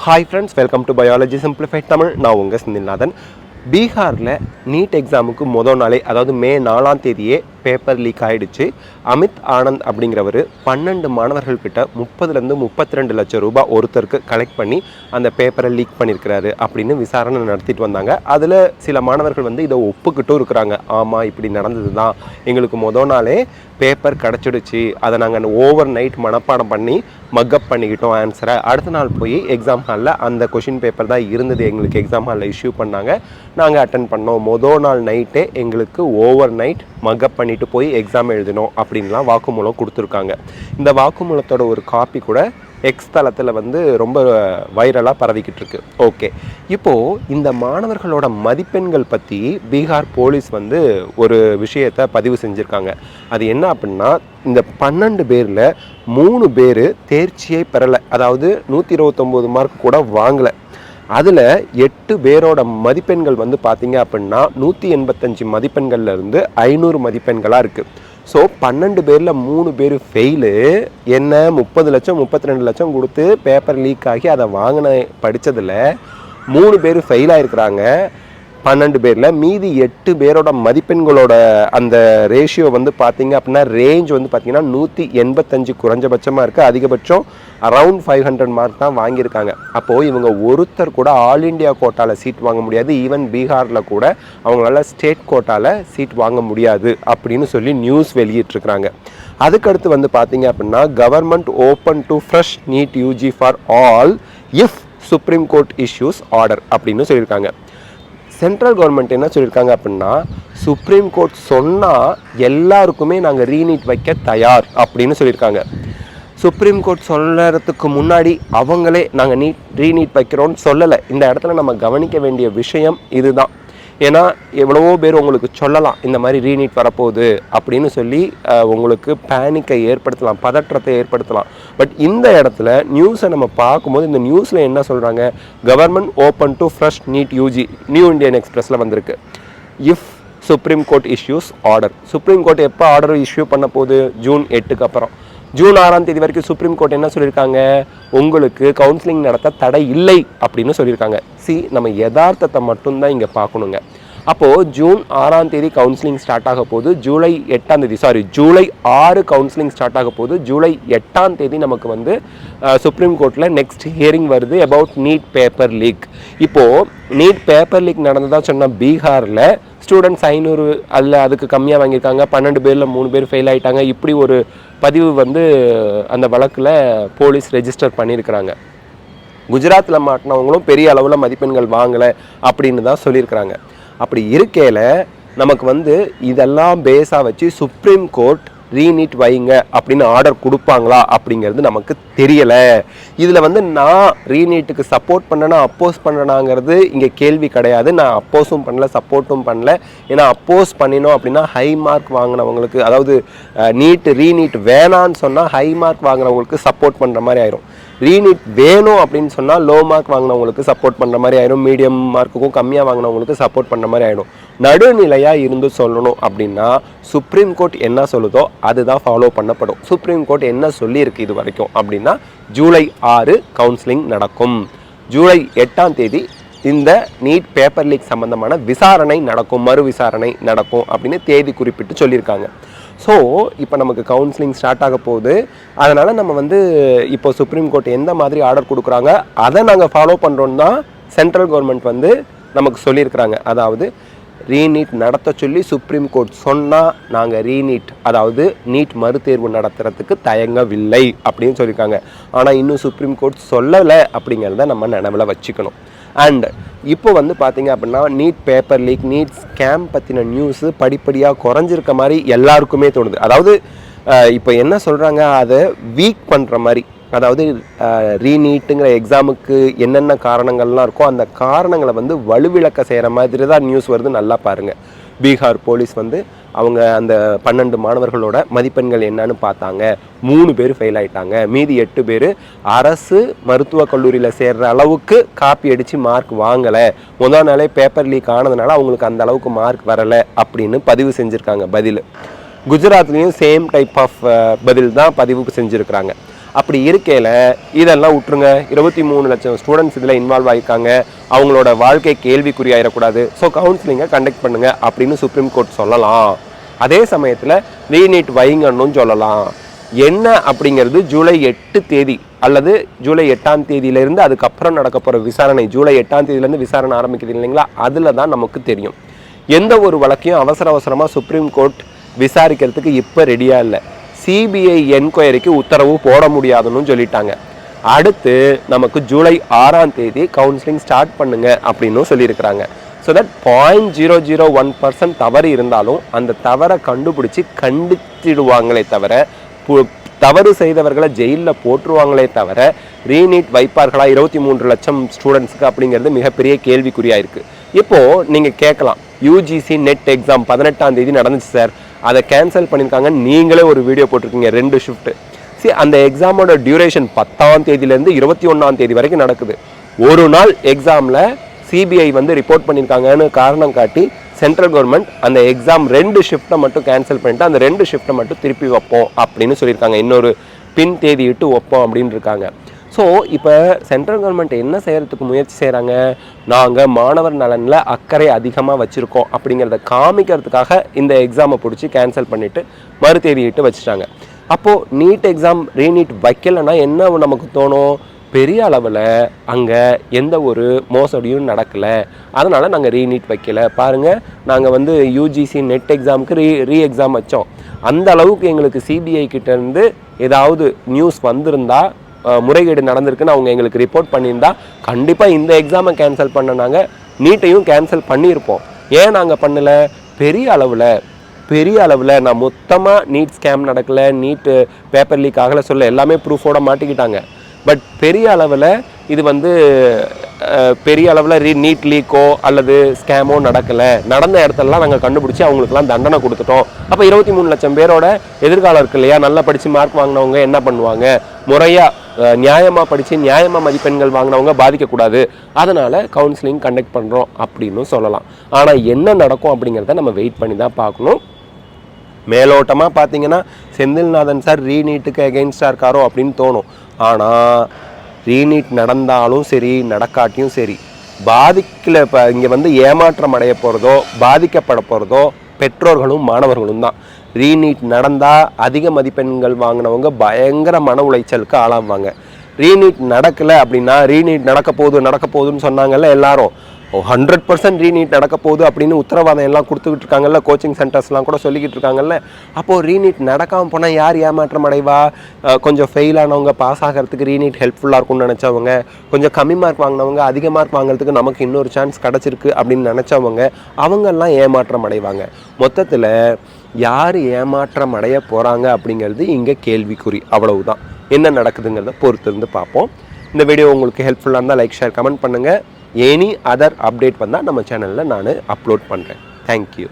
Hi friends, welcome to Biology Simplified Tamil. நான் உங்கள் செந்தில்நாதன். பீகாரில் நீட் எக்ஸாமுக்கு முதல் நாளே அதாவது மே 4ஆம் தேதியே பேப்பர் லீக் ஆகிடுச்சு. அமித் ஆனந்த் அப்படிங்கிறவர் 12 மாணவர்கள்கிட்ட 30லேருந்து 32 லட்சம் ரூபாய் ஒருத்தருக்கு கலெக்ட் பண்ணி அந்த பேப்பரை லீக் பண்ணியிருக்கிறாரு அப்படின்னு விசாரணை நடத்திட்டு வந்தாங்க. அதில் சில மாணவர்கள் இதை ஒப்புக்கிட்டும் இருக்கிறாங்க. ஆமாம், இப்படி நடந்தது தான், எங்களுக்கு முதல் நாளே பேப்பர் கிடச்சிடுச்சு, அதை நாங்கள் ஓவர் நைட் மனப்பாடம் பண்ணி மக்கப் பண்ணிக்கிட்டோம் ஆன்சரை. அடுத்த நாள் போய் எக்ஸாம் ஹாலில் அந்த கொஷின் பேப்பர் தான் இருந்தது, எங்களுக்கு எக்ஸாம் ஹாலில் இஷ்யூ பண்ணாங்க, நாங்கள் அட்டன் பண்ணோம். முதல் நாள் நைட்டே எங்களுக்கு ஓவர் நைட் மக்கப் பண்ணிட்டு போய் எக்ஸாம் எழுதணும் அப்படின்லாம் வாக்குமூலம் கொடுத்துருக்காங்க. இந்த வாக்குமூலத்தோட ஒரு காப்பி கூட எக்ஸ் தளத்தில் ரொம்ப வைரலாக பரவிக்கிட்டு இருக்கு. ஓகே, இப்போது இந்த மாணவர்களோட மதிப்பெண்கள் பற்றி பீகார் போலீஸ் ஒரு விஷயத்தை பதிவு செஞ்சுருக்காங்க. அது என்ன அப்படின்னா, இந்த 12 பேரில் 3 பேர் தேர்ச்சியை பெறலை, அதாவது 129 மார்க் கூட வாங்கலை. அதில் 8 பேரோட மதிப்பெண்கள் பார்த்தீங்க அப்படின்னா 185 மதிப்பெண்கள்லேருந்து 500 மதிப்பெண்களாக இருக்குது. ஸோ 12 பேரில் 3 பேர் ஃபெயிலு. என்ன 30 லட்சம் 32 லட்சம் கொடுத்து பேப்பர் லீக் ஆகி அதை வாங்கின படித்ததில் 3 பேர் ஃபெயில் ஆகிருக்கிறாங்க 12 பேரில். மீதி 8 பேரோட மதிப்பெண்களோட அந்த ரேஷியோ பார்த்தீங்க அப்படின்னா ரேஞ்ச் பார்த்தீங்கன்னா 185 குறைஞ்சபட்சமாக இருக்குது, அதிகபட்சம் அரவுண்ட் 500 மார்க் தான் வாங்கியிருக்காங்க. அப்போது இவங்க ஒருத்தர் கூட ஆல் இண்டியா கோட்டாவில் சீட் வாங்க முடியாது, ஈவன் பீகாரில் கூட அவங்களால ஸ்டேட் கோட்டாவில் சீட் வாங்க முடியாது அப்படின்னு சொல்லி நியூஸ் வெளியிட்டிருக்கிறாங்க. அதுக்கடுத்து பார்த்தீங்க அப்படின்னா, government open to fresh NEET UG for all if Supreme Court issues order அப்படின்னு சொல்லியிருக்காங்க. சென்ட்ரல் கவர்மெண்ட் என்ன சொல்லியிருக்காங்க அப்படின்னா, சுப்ரீம் கோர்ட் சொன்னால் எல்லாருக்குமே நாங்கள் ரீநீட் வைக்க தயார் அப்படின்னு சொல்லியிருக்காங்க. சுப்ரீம் கோர்ட் சொல்கிறதுக்கு முன்னாடி அவங்களே நாங்கள் ரீநீட் வைக்கிறோன்னு சொல்லலை. இந்த இடத்துல நம்ம கவனிக்க வேண்டிய விஷயம் இதுதான். ஏன்னா எவ்வளவோ பேர் உங்களுக்கு சொல்லலாம் இந்த மாதிரி ரீநீட் வரப்போகுது அப்படின்னு சொல்லி உங்களுக்கு பேனிக்கை ஏற்படுத்தலாம், பதற்றத்தை ஏற்படுத்தலாம். பட் இந்த இடத்துல நியூஸை நம்ம பார்க்கும்போது இந்த நியூஸில் என்ன சொல்கிறாங்க, government open to fresh NEET UG, new Indian எக்ஸ்பிரஸில் வந்திருக்கு. If Supreme Court issues order. Supreme Court எப்போ ஆர்டர் இஷ்யூ பண்ண போகுது? ஜூன் 8க்கு அப்புறம். ஜூன் 6ஆம் தேதி வரைக்கும் சுப்ரீம் கோர்ட் என்ன சொல்லியிருக்காங்க, உங்களுக்கு கவுன்சிலிங் நடத்த தடை இல்லை அப்படின்னு சொல்லியிருக்காங்க. நம்ம யதார்த்தத்தை மட்டும்தான் இங்கே பார்க்கணுங்க. அப்போது ஜூன் 6ஆம் தேதி கவுன்சிலிங் ஸ்டார்ட் ஆக போகுது, ஜூலை 6 கவுன்சிலிங் ஸ்டார்ட் ஆக போகுது. ஜூலை 8ஆம் தேதி நமக்கு சுப்ரீம் கோர்ட்டில் நெக்ஸ்ட் ஹியரிங் வருது அபவுட் நீட் பேப்பர் லீக். இப்போது நீட் பேப்பர் லீக் நடந்ததாக சொன்னால் பீகாரில் ஸ்டூடெண்ட்ஸ் 500 அதில் அதுக்கு கம்மியாக வாங்கியிருக்காங்க, 12 பேரில் 3 பேர் ஃபெயில் ஆகிட்டாங்க. இப்படி ஒரு பதிவு அந்த வழக்கில் போலீஸ் ரெஜிஸ்டர் பண்ணியிருக்கிறாங்க. குஜராத்தில் மாட்டினவங்களும் பெரிய அளவில் மதிப்பெண்கள் வாங்கலை அப்படின்னு தான் சொல்லியிருக்கிறாங்க. அப்படி இருக்கையில் நமக்கு இதெல்லாம் பேஸாக வச்சு சுப்ரீம் கோர்ட் ரீநீட் வைங்க அப்படின்னு ஆர்டர் கொடுப்பாங்களா அப்படிங்கிறது நமக்கு தெரியலை. இதில் நான் ரீநீட்டுக்கு சப்போர்ட் பண்ணேன்னா அப்போஸ் பண்ணனாங்கிறது இங்கே கேள்வி கிடையாது. நான் அப்போஸும் பண்ணல, சப்போர்ட்டும் பண்ணல. ஏன்னா அப்போஸ் பண்ணினோம் அப்படின்னா ஹை மார்க் வாங்கினவங்களுக்கு, அதாவது ரீநீட் வேணான்னு சொன்னால் ஹை மார்க் வாங்கினவங்களுக்கு சப்போர்ட் பண்ணுற மாதிரி ஆயிரும். ரீநீட் வேணும் அப்படின்னு சொன்னால் லோ மார்க் வாங்கினவங்களுக்கு சப்போர்ட் பண்ணுற மாதிரி ஆயிடும், மீடியம் மார்க்குக்கும் கம்மியாக வாங்கினவங்களுக்கு சப்போர்ட் பண்ணுற மாதிரி ஆகிடும். நடுநிலையாக இருந்து சொல்லணும் அப்படின்னா சுப்ரீம் கோர்ட் என்ன சொல்லுதோ அதுதான் ஃபாலோ பண்ணப்படும். சுப்ரீம் கோர்ட் என்ன சொல்லியிருக்கு இது வரைக்கும் அப்படின்னா, ஜூலை 6 கவுன்சிலிங் நடக்கும், ஜூலை 8ஆம் தேதி இந்த நீட் பேப்பர் லீக் சம்பந்தமான விசாரணை நடக்கும், மறு விசாரணை நடக்கும் அப்படின்னு தேதி குறிப்பிட்டு சொல்லியிருக்காங்க. ஸோ இப்போ நமக்கு கவுன்சிலிங் ஸ்டார்ட் ஆக போகுது. அதனால் நம்ம இப்போ சுப்ரீம் கோர்ட் எந்த மாதிரி ஆர்டர் கொடுக்குறாங்க அதை நாங்கள் ஃபாலோ பண்ணுறோன்னு தான் சென்ட்ரல் கவர்மெண்ட் நமக்கு சொல்லியிருக்கிறாங்க. அதாவது ரீநீட் நடத்த சொல்லி சுப்ரீம் கோர்ட் சொன்னால் நாங்கள் ரீநீட், அதாவது நீட் மறுதேர்வு நடத்துறதுக்கு தயங்கவில்லை அப்படின்னு சொல்லியிருக்காங்க. ஆனால் இன்னும் சுப்ரீம் கோர்ட் சொல்லலை அப்படிங்கிறத நம்ம நினைவில் வச்சுக்கணும். அண்ட் இப்போ பார்த்தீங்க அப்படின்னா NEET paper leak, NEET scam பற்றின நியூஸு படிப்படியாக குறைஞ்சிருக்க மாதிரி எல்லாருக்குமே தோணுது. அதாவது இப்போ என்ன சொல்கிறாங்க, அதை வீக் பண்ணுற மாதிரி, அதாவது ரீநீட்டுங்கிற எக்ஸாமுக்கு என்னென்ன காரணங்கள்லாம் இருக்கோ அந்த காரணங்களை வலுவிளக்க செய்கிற மாதிரி தான் நியூஸ் வருது. நல்லா பாருங்கள், பீகார் போலீஸ் அவங்க அந்த 12 மாணவர்களோட மதிப்பெண்கள் என்னன்னு பார்த்தாங்க. 3 பேர் ஃபெயில் ஆகிட்டாங்க, மீதி 8 பேர் அரசு மருத்துவக் கல்லூரியில் சேர்கிற அளவுக்கு காப்பி அடித்து மார்க் வாங்கலை, முதல் நாளே பேப்பர் லீக் ஆனதுனால அவங்களுக்கு அந்த அளவுக்கு மார்க் வரலை அப்படின்னு பதிவு செஞ்சுருக்காங்க. பதில் குஜராத்லேயும் சேம் டைப் ஆஃப் பதில் தான் பதிவு செஞ்சுருக்கிறாங்க. அப்படி இருக்கையில் இதெல்லாம் விட்டுருங்க. 23 லட்சம் ஸ்டூடெண்ட்ஸ் இதில் இன்வால்வ் ஆகியிருக்காங்க, அவங்களோட வாழ்க்கை கேள்விக்குறியாயிடக்கூடாது, ஸோ கவுன்சிலிங்கை கண்டக்ட் பண்ணுங்கள் அப்படின்னு சுப்ரீம் கோர்ட் சொல்லலாம். அதே சமயத்தில் ரீநீட் வைங்கன்னு சொல்லலாம். என்ன அப்படிங்கிறது ஜூலை 8 தேதி அல்லது ஜூலை 8ஆம் தேதியிலேருந்து அதுக்கப்புறம் நடக்க போகிற விசாரணை, ஜூலை 8ஆம் தேதியிலேருந்து விசாரணை ஆரம்பிக்குது இல்லைங்களா, அதில் தான் நமக்கு தெரியும். எந்த ஒரு வழக்கையும் அவசரமாக சுப்ரீம் கோர்ட் விசாரிக்கிறதுக்கு இப்போ ரெடியாக இல்லை. சிபிஐ என்கொயரிக்கு உத்தரவு போட முடியாதுன்னு சொல்லிட்டாங்க. அடுத்து நமக்கு ஜூலை 6ஆம் தேதி கவுன்சிலிங் ஸ்டார்ட் பண்ணுங்க அப்படின்னு சொல்லியிருக்கிறாங்க. ஸோ தட் 0.001% தவறு இருந்தாலும் அந்த தவறை கண்டுபிடிச்சி கண்டிச்சிடுவாங்களே தவிர, தவறு செய்தவர்களை ஜெயிலில் போட்டுருவாங்களே தவிர ரீநீட் வைப்பார்களா 23 லட்சம் ஸ்டூடெண்ட்ஸுக்கு அப்படிங்கிறது மிகப்பெரிய கேள்விக்குறியாக இருக்குது. இப்போது நீங்கள் கேட்கலாம், யூஜிசி நெட் எக்ஸாம் 18ஆம் தேதி நடந்துச்சு சார், அதை கேன்சல் பண்ணியிருக்காங்க, நீங்களே ஒரு வீடியோ போட்டிருக்கீங்க 2 ஷிஃப்ட்டு. சரி, அந்த எக்ஸாமோட டியூரேஷன் 10ஆம் தேதியிலேருந்து 21ஆம் தேதி வரைக்கும் நடக்குது. ஒரு நாள் எக்ஸாமில் சிபிஐ வந்து ரிப்போர்ட் பண்ணியிருக்காங்கன்னு காரணம் காட்டி சென்ட்ரல் கவர்மெண்ட் அந்த எக்ஸாம் 2 ஷிஃப்ட்டை மட்டும் கேன்சல் பண்ணிட்டு அந்த 2 ஷிஃப்ட்டை மட்டும் திருப்பி வைப்போம் அப்படின்னு சொல்லியிருக்காங்க. இன்னொரு பின் தேதி இட்டு வைப்போம் அப்படின்னு இருக்காங்க. ஸோ இப்போ சென்ட்ரல் கவர்மெண்ட் என்ன செய்கிறதுக்கு முயற்சி செய்கிறாங்க, நாங்கள் மாணவர் நலனில் அக்கறை அதிகமாக வச்சுருக்கோம் அப்படிங்கிறத காமிக்கிறதுக்காக இந்த எக்ஸாமை பிடிச்சி கேன்சல் பண்ணிவிட்டு மறு தேதியிட்டு வச்சுட்டாங்க. அப்போது நீட் எக்ஸாம் ரீநீட் வைக்கலைன்னா என்ன நமக்கு தோணும், பெரிய அளவில் அங்கே எந்த ஒரு மோசடியும் நடக்கலை, அதனால் நாங்கள் ரீநீட் வைக்கலை. பாருங்கள், நாங்கள் வந்து யூஜிசி நெட் எக்ஸாமுக்கு ரீ எக்ஸாம் வச்சோம், அந்த அளவுக்கு எங்களுக்கு சிபிஐ கிட்டேருந்து ஏதாவது நியூஸ் வந்திருந்தா, முறைகேடு நடந்திருக்குன்னு அவங்க எங்களுக்கு ரிப்போர்ட் பண்ணியிருந்தா கண்டிப்பாக இந்த எக்ஸாமை கேன்சல் பண்ண நாங்கள் நீட்டையும் கேன்சல் பண்ணியிருப்போம். ஏன் நாங்கள் பண்ணலை, பெரிய அளவில் நான் மொத்தமாக நீட் ஸ்கேம் நடக்கலை, நீட்டு பேப்பர் லீக் ஆகலை சொல்ல எல்லாமே ப்ரூஃபோட மாட்டிக்கிட்டாங்க. பட் பெரிய அளவில் இது வந்து பெரிய அளவில் நீட் லீக்கோ அல்லது ஸ்கேமோ நடக்கலை, நடந்த இடத்துலலாம் நாங்கள் கண்டுபிடிச்சி அவங்களுக்குலாம் தண்டனை கொடுத்துட்டோம். அப்போ 23 லட்சம் பேரோட எதிர்காலம் இருக்கு இல்லையா, நல்லா படித்து மார்க் வாங்கினவங்க என்ன பண்ணுவாங்க, முறையாக நியாயமாக படித்து நியாயமாக மதிப்பெண்கள் வாங்கினவங்க பாதிக்கக்கூடாது, அதனால் கவுன்சிலிங் கண்டக்ட் பண்ணுறோம் அப்படின்னு சொல்லலாம். ஆனால் என்ன நடக்கும் அப்படிங்கிறத நம்ம வெயிட் பண்ணி தான் பார்க்கணும். மேலோட்டமாக பார்த்தீங்கன்னா செந்தில்நாதன் சார் ரீநீட்டுக்கு எகெயின்ஸ்டாக இருக்காரோ அப்படின்னு தோணும். ஆனால் ரீநீட் நடந்தாலும் சரி நடக்காட்டியும் சரி பாதிக்கல, இப்போ இங்கே வந்து ஏமாற்றம் அடைய போகிறதோ பாதிக்கப்பட போகிறதோ பெற்றோர்களும் மாணவர்களும் தான். ரீநீட் நடந்தால் அதிக மதிப்பெண்கள் வாங்கினவங்க பயங்கர மன உளைச்சலுக்கு ஆளாவாங்க. ரீநீட் நடக்கலை அப்படின்னா, ரீநீட் நடக்க போகுதுன்னு சொன்னாங்கல்ல எல்லாரும், 100% ரீநீட் நடக்க போகுது அப்படின்னு உத்தரவாதம் எல்லாம் கொடுத்துக்கிட்டு இருக்காங்கல்ல, கோச்சிங் சென்டர்ஸ்லாம் கூட சொல்லிக்கிட்டு இருக்காங்கல்ல. அப்போது ரீநீட் நடக்காமல் போனால் யார் ஏமாற்றம் அடைவா, கொஞ்சம் ஃபெயில் ஆனவங்க பாஸ் ஆகிறதுக்கு ரீநீட் ஹெல்ப்ஃபுல்லாக இருக்கும்னு நினச்சவங்க, கொஞ்சம் கம்மி மார்க் வாங்கினவங்க அதிக மார்க் வாங்குறதுக்கு நமக்கு இன்னொரு சான்ஸ் கிடச்சிருக்கு அப்படின்னு நினச்சவங்க, அவங்கெல்லாம் ஏமாற்றம் அடைவாங்க. மொத்தத்தில் யார் ஏமாற்றம் அடைய போகிறாங்க அப்படிங்கிறது இங்கே கேள்விக்குறி, அவ்வளவுதான். என்ன நடக்குதுங்கிறத பொறுத்து இருந்து பார்ப்போம். இந்த வீடியோ உங்களுக்கு ஹெல்ப்ஃபுல்லாக இருந்தால் லைக் ஷேர் கமெண்ட் பண்ணுங்கள். எனி அதர் அப்டேட் வந்தால் நம்ம சேனலில் நான் அப்லோட் பண்ணுறேன். தேங்க்யூ.